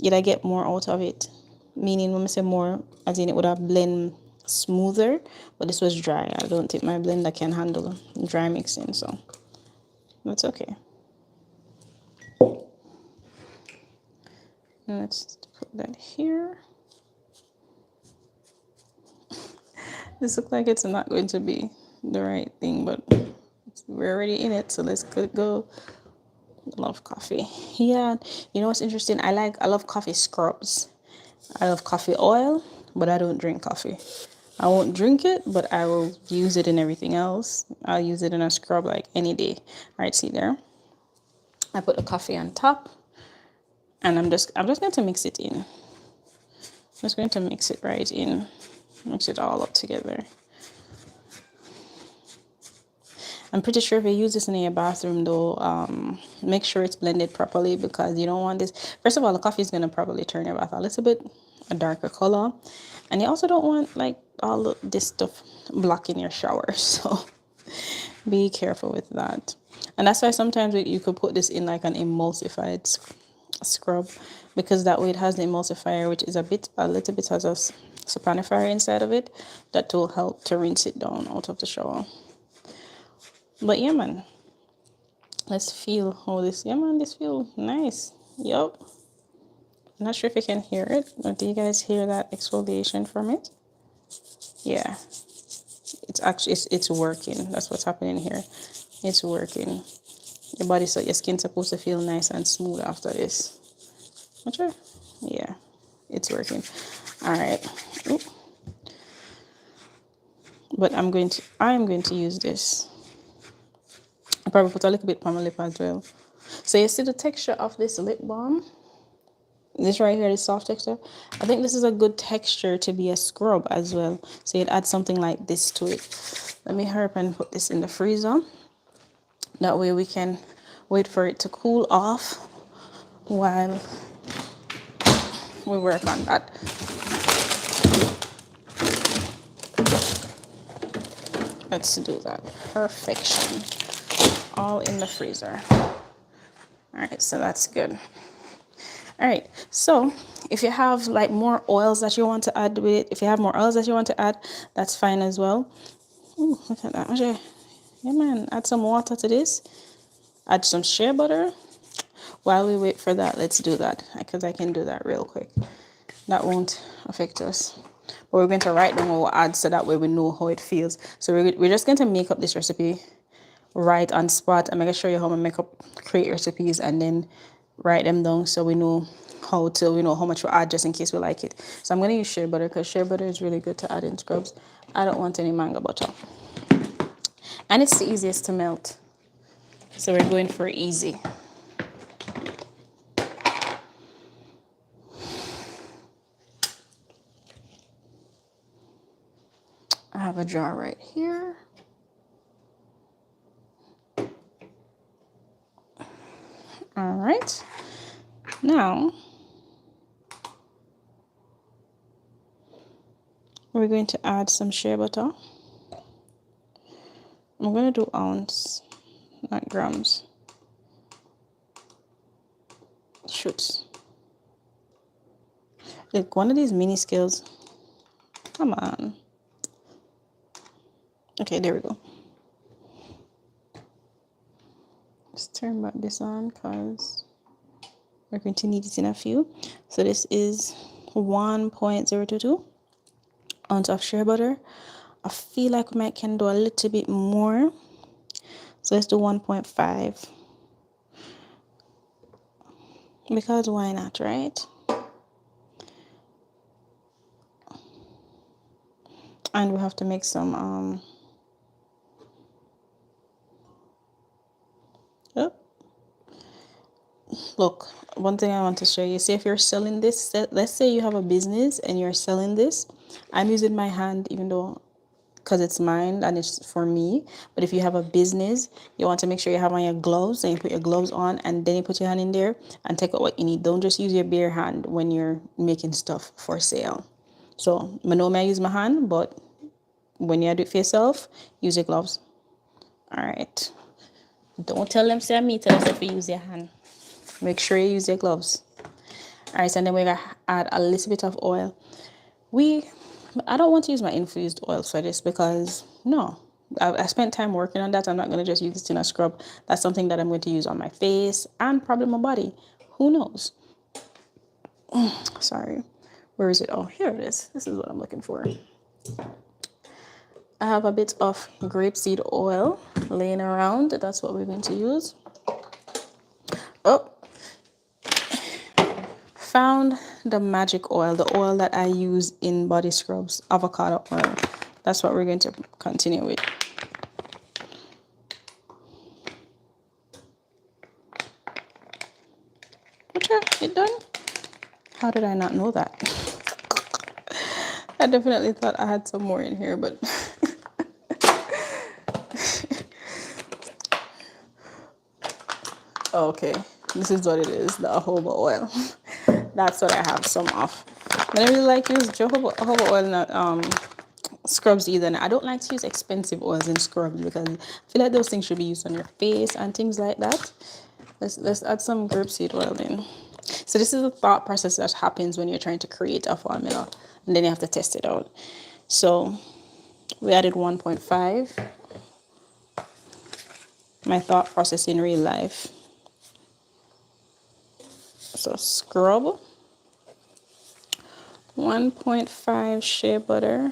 you'd get more out of it. Meaning, when I say more, as in it would have blend smoother, but this was dry. I don't think my blender can handle dry mixing, so that's okay. Let's put that here. This looks like it's not going to be the right thing, but we're already in it, so let's go. Love coffee. Yeah, you know what's interesting? I love coffee scrubs. I love coffee oil, but I don't drink coffee. I won't drink it, but I will use it in everything else. I'll use it in a scrub like any day. All right, see there? I put the coffee on top, and I'm just going to mix it in. I'm just going to mix it right in. Mix it all up together. I'm pretty sure if you use this in your bathroom though, make sure it's blended properly, because you don't want this. First of all, the coffee is going to probably turn your bath a little bit a darker color. And you also don't want like all of this stuff blocking your shower. So be careful with that. And that's why sometimes you could put this in like an emulsified scrub, because that way it has the emulsifier, which is a little bit has a saponifier inside of it that will help to rinse it down out of the shower. But yeah, man, Let's feel how this, yeah man, this feel nice. Yup. Not sure if you can hear it, but do you guys hear that exfoliation from it? Yeah, it's actually, it's working. That's what's happening here. It's working. Your body, so your skin's supposed to feel nice and smooth after this. Not sure. Yeah, it's working. All right. Oop. But I'm going to use this. I probably put a little bit on my lip as well. So you see the texture of this lip balm? This right here, the soft texture. I think this is a good texture to be a scrub as well. So you'd add something like this to it. Let me hurry up and put this in the freezer. That way we can wait for it to cool off while we work on that. Let's do that. Perfection. All in the freezer. All right, so that's good. All right, so if you have like more oils that you want to add with it, if you have more oils that you want to add, that's fine as well. Ooh, look at that. Okay. Yeah, man, add some water to this. Add some shea butter. While we wait for that, let's do that because I can do that real quick. That won't affect us. But we're going to write down what we'll add so that way we know how it feels. So we're just going to make up this recipe right on spot. I'm going to show you how I create recipes and then write them down so we know how much we add just in case we like it. So I'm going to use shea butter because shea butter is really good to add in scrubs. I don't want any mango butter. And it's the easiest to melt. So we're going for easy. I have a jar right here. All right. Now, we're going to add some shea butter. I'm going to do ounce, not grams. Shoots. Like one of these mini scales. Come on. Okay, there we go. Just turn back this on because we're going to need it in a few. So this is 1.022 ounce of shea butter. I feel like we can do a little bit more. So let's do 1.5. Because why not, right? And we have to make some oh, look, one thing I want to show you. See, if you're selling this, let's say you have a business and you're selling this. I'm using my hand even though because it's mine and it's for me. But if you have a business, you want to make sure you have on your gloves and you put your gloves on and then you put your hand in there and take out what you need. Don't just use your bare hand when you're making stuff for sale. So I know I use my hand, but when you do it for yourself, use your gloves. All right. Don't tell them say me, tell us if you use your hand. Make sure you use your gloves. All right, so then we're gonna add a little bit of oil. I don't want to use my infused oil for this because no, I spent time working on that. I'm not going to just use it in a scrub. That's something that I'm going to use on my face and probably my body. Who knows? Sorry. Where is it? Oh, here it is. This is what I'm looking for. I have a bit of grapeseed oil laying around. That's what we're going to use. Oh, found the magic oil, the oil that I use in body scrubs, avocado oil. That's what we're going to continue with. Okay, it done? How did I not know that? I definitely thought I had some more in here, but okay, this is what it is, the jojoba oil. That's what I have some of. I don't really like to use jojoba oil in scrubs either. And I don't like to use expensive oils in scrubs because I feel like those things should be used on your face and things like that. Let's add some grapeseed oil in. So this is the thought process that happens when you're trying to create a formula and then you have to test it out. So we added 1.5. my thought process in real life. So scrub 1.5 shea butter.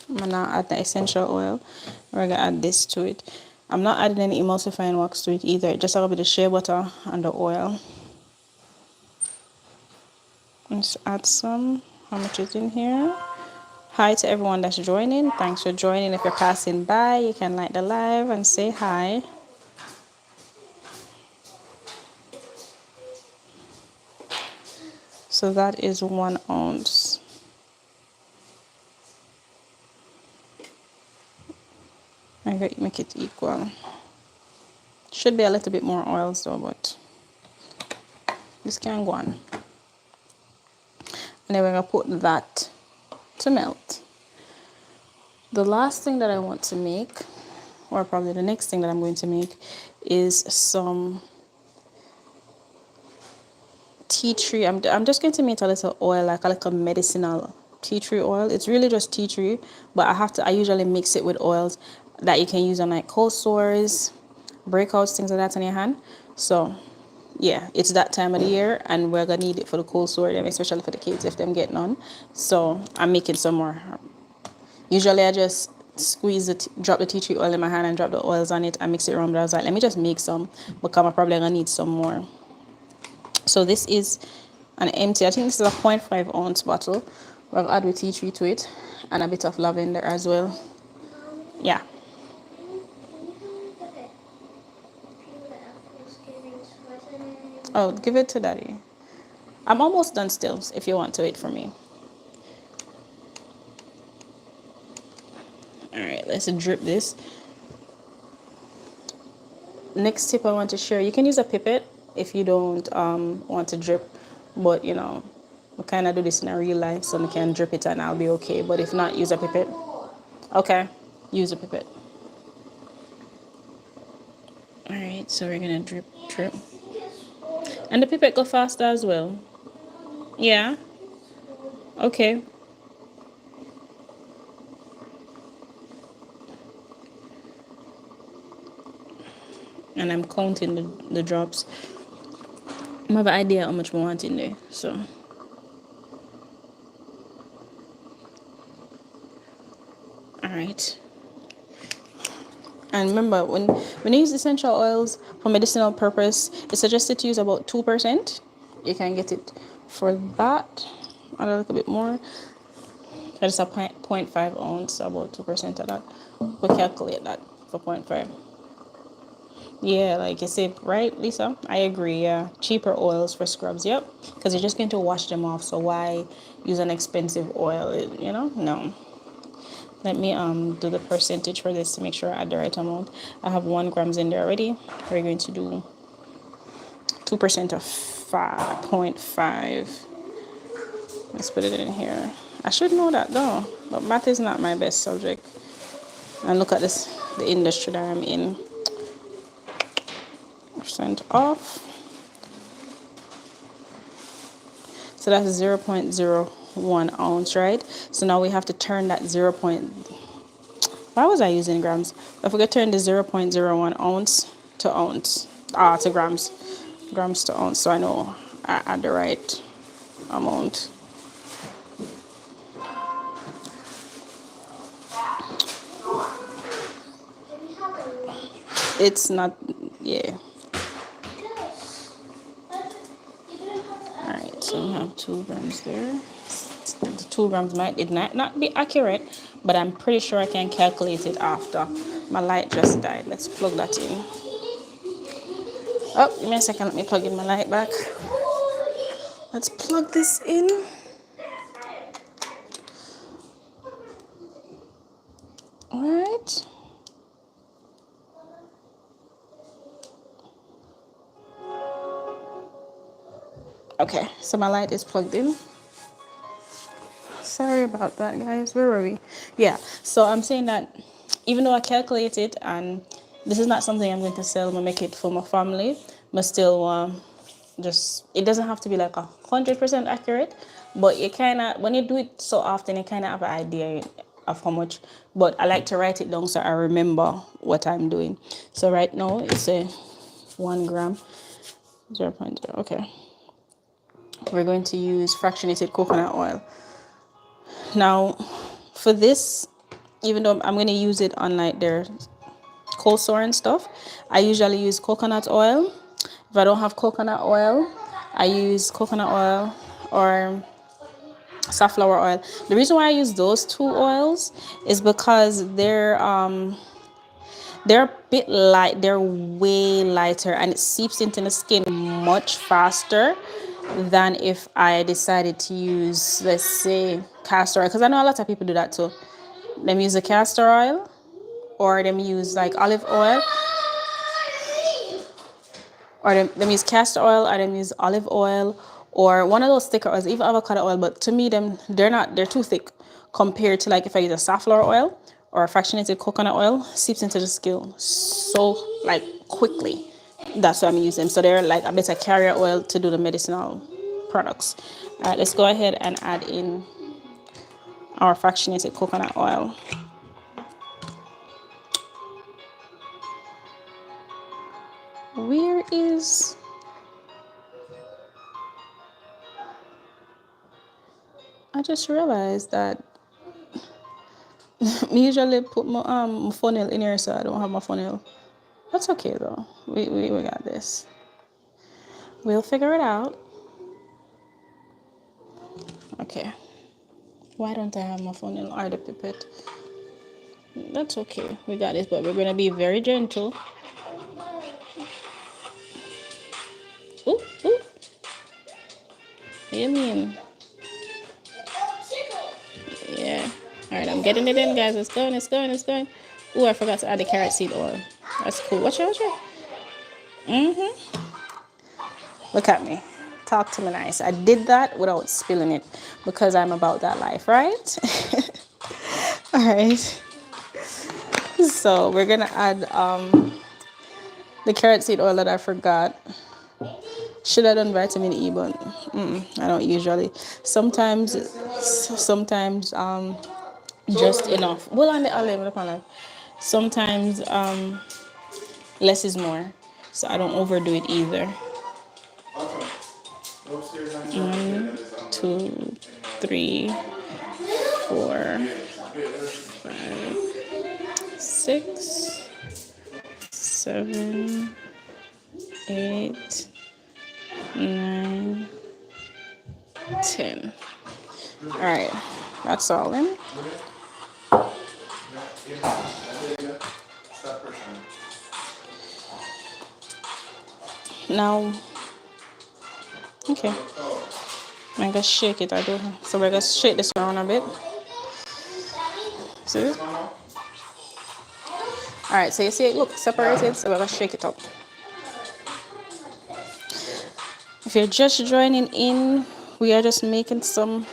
I'm gonna now add the essential oil. We're gonna add this to it. I'm not adding any emulsifying wax to it either, just a little bit of shea butter and the oil. Let's add some. How much is in here? Hi to everyone that's joining. Thanks for joining. If you're passing by, you can like the live and say hi. So that is 1 ounce. I gotta make it equal. Should be a little bit more oils though, but this can go on. And then we're gonna put that to melt. The last thing that I want to make, or probably the next thing that I'm going to make, is some tea tree. I'm just going to make a little oil, like a little medicinal tea tree oil. It's really just tea tree, but I usually mix it with oils that you can use on like cold sores, breakouts, things like that on your hand. So yeah, it's that time of the year and we're gonna need it for the cold sore, especially for the kids if them get none. So I'm making some more. Usually I just squeeze it, drop the tea tree oil in my hand and drop the oils on it and mix it around. But I was like, let me just make some because I'm probably gonna need some more. So this is an empty, I think this is a 0.5 ounce bottle. We'll add the tea tree to it and a bit of lavender as well. Yeah. Oh, give it to daddy. I'm almost done still, if you want to wait for me. All right, let's drip this. Next tip I want to share, you can use a pipette if you don't want to drip, but you know, we kind of do this in a real life, so we can drip it and I'll be okay. But if not, use a pipette. Okay, use a pipette. All right, so we're gonna drip. And the pipette go faster as well. Yeah. Okay. And I'm counting the drops. I have an idea how much we want in there, so. All right. And remember, when you use essential oils for medicinal purpose, it's suggested to use about 2%. You can get it for that, add a little bit more. That's a 0.5 ounce, so about 2% of that. We'll calculate that for 0.5. Yeah, like you said, right, Lisa? I agree, yeah. Cheaper oils for scrubs, yep. Because you're just going to wash them off, so why use an expensive oil, you know? No. Let me do the percentage for this to make sure I add the right amount. I have 1 grams in there already. We're going to do 2% of 5.5. Let's put it in here. I should know that though, but math is not my best subject. And look at this, the industry that I'm in. Percent off. So that's 0.01 ounce, right? So now we have to turn that why was I using grams? If we could turn the 0.01 ounce to ounce, to grams. Grams to ounce, so I know I add the right amount. It's not, yeah. Alright, so we have 2 grams there. The 2 grams it might not be accurate, but I'm pretty sure I can calculate it after. My light just died. Let's plug that in. Oh, give me a second. Let me plug in my light back. Let's plug this in. Alright. Okay, so my light is plugged in. Sorry about that, guys. Where were we? Yeah, so I'm saying that even though I calculate it and this is not something I'm going to sell, I'm going to make it for my family, but still just, it doesn't have to be like 100% accurate, but you kind of, when you do it so often, you kind of have an idea of how much, but I like to write it down so I remember what I'm doing. So right now it's a 1 gram, 0.0. Okay, we're going to use fractionated coconut oil. Now for this, even though I'm going to use it on like their coleslaw and stuff, I usually use coconut oil. If I don't have coconut oil, I use coconut oil or safflower oil. The reason why I use those two oils is because they're a bit light, they're way lighter, and it seeps into the skin much faster than if I decided to use, let's say, castor oil, because I know a lot of people do that too. Them use the castor oil or them use like olive oil, or them use castor oil, or them use olive oil, or one of those thicker oils, even avocado oil. But to me, they're too thick compared to like if I use a safflower oil or a fractionated coconut oil, seeps into the skin so like quickly. That's why I'm using them. So they're like a better carrier oil to do the medicinal products. All right, let's go ahead and add in our fractionated coconut oil. Where is... I just realized that me usually put my funnel in here, so I don't have my funnel. That's okay though. We got this. We'll figure it out. Okay. Why don't I have my funnel or the pipette? That's okay. We got this, but we're gonna be very gentle. Ooh, ooh. What do you mean? Yeah. All right, I'm getting it in, guys. It's going, it's going, it's going. Ooh, I forgot to add the carrot seed oil. That's cool. Watch out, watch out. Look at me. Talk to me nice. I did that without spilling it because I'm about that life, right? All right. So we're gonna add the carrot seed oil that I forgot. Should have done vitamin E, but I don't usually. Sometimes just enough. Well, on the olive. Sometimes less is more, so I don't overdo it either. 1, 2, 3, 4, 5, 6, 7, 8, 9, 10. All right, that's all in. Now, okay, I'm gonna shake it. I do. So we're gonna shake this around a bit. See? All right. So you see it? Look, separated. So we're gonna shake it up. If you're just joining in, we are just making some.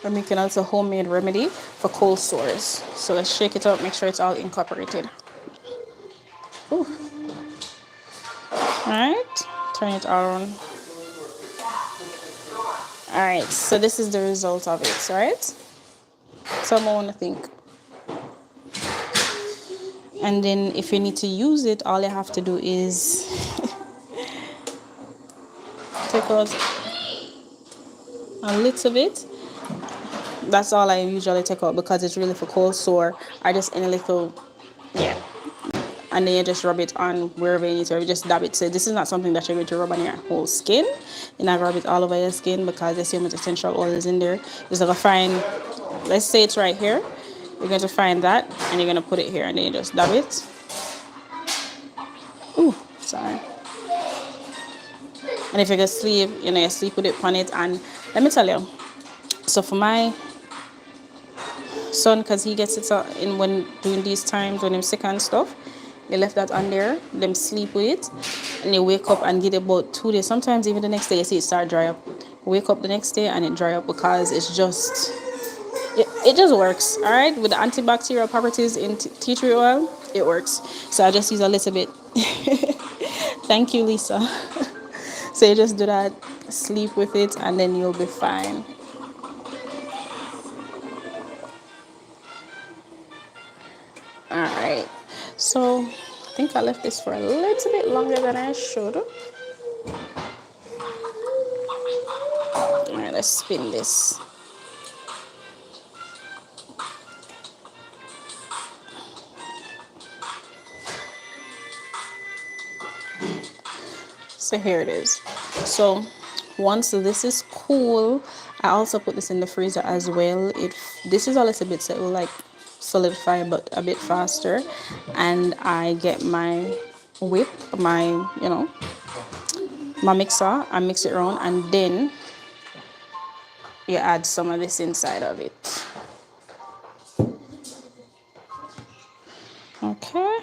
We're making also homemade remedy for cold sores. So let's shake it up. Make sure it's all incorporated. Ooh. All right. Turn it on. All right. So this is the result of it. All right. Tell me what you think. And then if you need to use it, all you have to do is take out a little bit. That's all I usually take out because it's really for cold sore. I just in a little, yeah. And then you just rub it on wherever you need to. You just dab it. So this is not something that you're going to rub on your whole skin. You're not rub it all over your skin because there's so much essential oils in there. Just like a fine, let's say it's right here. You're going to find that and you're going to put it here and then you just dab it. Ooh, sorry. And if you're going to sleep, you sleep with it on it. And let me tell you, so for my son, because he gets it in when during these times when I'm sick and stuff, they left that on there, them sleep with it, and they wake up and get about 2 days. Sometimes even the next day, you see it start dry up. Wake up the next day and it dry up because it's just, it just works, all right? With the antibacterial properties in tea tree oil, it works. So I just use a little bit. Thank you, Lisa. So you just do that, sleep with it, and then you'll be fine. So I think I left this for a little bit longer than I should. All right, let's spin this. So here it is. So once this is cool, I also put this in the freezer as well. This is a little bit, so it will like solidify but a bit faster. And I get my whip, my, my mixer, I mix it around, and then you add some of this inside of it. Okay.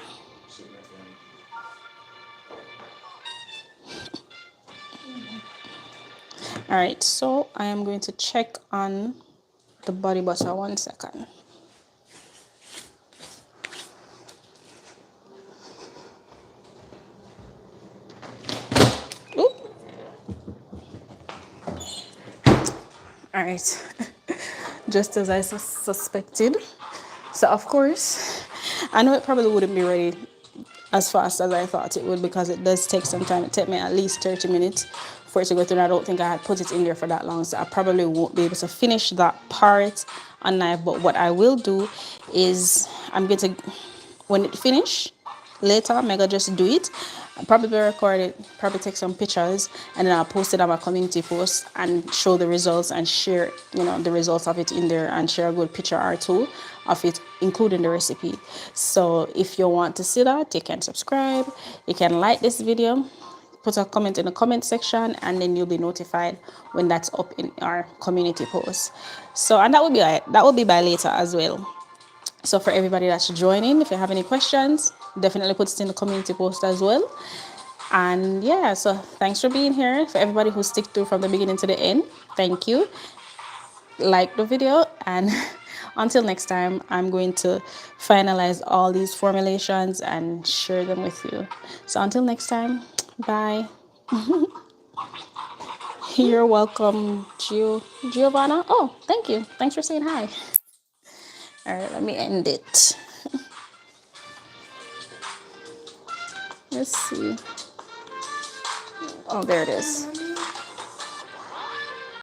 All right, so I am going to check on the body butter 1 second. Oop. All right, just as I suspected. So of course, I know it probably wouldn't be ready as fast as I thought it would, because it does take some time. It took me at least 30 minutes for it to go through, and I don't think I had put it in there for that long, so I probably won't be able to finish that part on knife. But what I will do is I'm going to, when it finish later, I'm gonna just do it. I'll probably record it, probably take some pictures, and then I'll post it on my community post and show the results and share, the results of it in there, and share a good picture or two of it, including the recipe. So if you want to see that, you can subscribe, you can like this video, put a comment in the comment section, and then you'll be notified when that's up in our community post. So, and that will be by later as well. So for everybody that's joining, if you have any questions, definitely put it in the community post as well. And yeah, so thanks for being here. For everybody who stick through from the beginning to the end, thank you. Like the video, and until next time, I'm going to finalize all these formulations and share them with you. So until next time, bye. You're welcome, Giovanna. Oh, thank you. Thanks for saying hi. All right, let me end it. Let's see. Oh, there it is.